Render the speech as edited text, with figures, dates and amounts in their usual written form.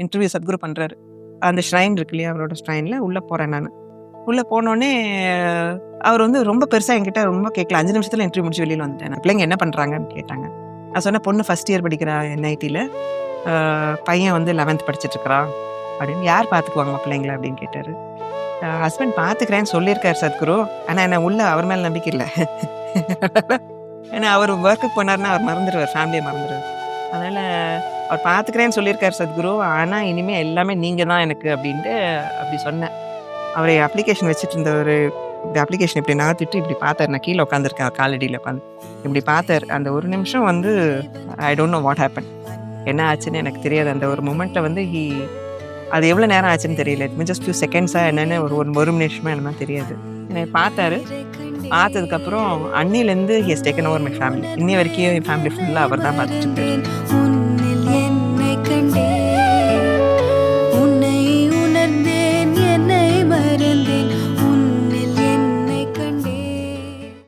Interview Sadhguru பண்ணுறாரு. அந்த shrine இருக்கு இல்லையா, அவரோட ஷ்ரைனில் உள்ளே போகிறேன் நான். உள்ளே போனோடனே அவர் வந்து ரொம்ப பெருசாக என்கிட்ட ரொம்ப கேட்கல. 5 நிமிஷத்தில் இன்டர்வியூ முடிச்சு வெளியில் வந்துட்டேன். நான் பிள்ளைங்க என்ன பண்ணுறாங்கன்னு கேட்டாங்க. நான் சொன்னேன், பொண்ணு ஃபஸ்ட் இயர் படிக்கிறா என்ஐடியில், பையன் வந்து 11th படிச்சுட்ருக்கிறான் அப்படின்னு. யார் பார்த்துக்குவாங்க பிள்ளைங்கள அப்படின்னு கேட்டார். ஹஸ்பண்ட் பார்த்துக்கிறேன்னு சொல்லியிருக்காரு சத்குரு, ஆனால் என்ன உள்ள அவர் மேலே நம்பிக்கை இல்லை. ஏன்னா அவர் ஒர்க்குக்கு போனார்னா அவர் மறந்துடுவார், ஃபேமிலியை மறந்துடுவார். அதனால் அவர் பார்த்துக்கிறேன்னு சொல்லியிருக்காரு சத்குரு, ஆனால் இனிமேல் எல்லாமே நீங்கள் தான் எனக்கு அப்படின்ட்டு அப்படி சொன்னேன். அவர் அப்ளிகேஷன் வச்சுட்டு இருந்தவர் இந்த அப்ளிகேஷன் இப்படி நகர்த்திட்டு இப்படி பார்த்தார். நான் கீழே உட்காந்துருக்கேன், அவர் காலடியில் உட்காந்து இப்படி பார்த்தார். அந்த ஒரு நிமிஷம் வந்து I don't know what happen, என்ன ஆச்சுன்னு எனக்கு தெரியாது. அந்த ஒரு மொமெண்ட்டில் வந்து அது எவ்வளோ நேரம் ஆச்சுன்னு தெரியல. இட் மீன் ஜஸ்ட் ஃபியூ செகண்ட்ஸாக என்னென்னு ஒரு நிமிஷமாக என்னமா தெரியாது. என்னை பார்த்தாரு. பார்த்ததுக்கப்புறம் அன்னிலேருந்து he has taken over my family. இன்னி வரைக்கும் என் ஃபேமிலி ஃபுல்லாக அவர் தான் பார்த்துட்டு இருக்காரு.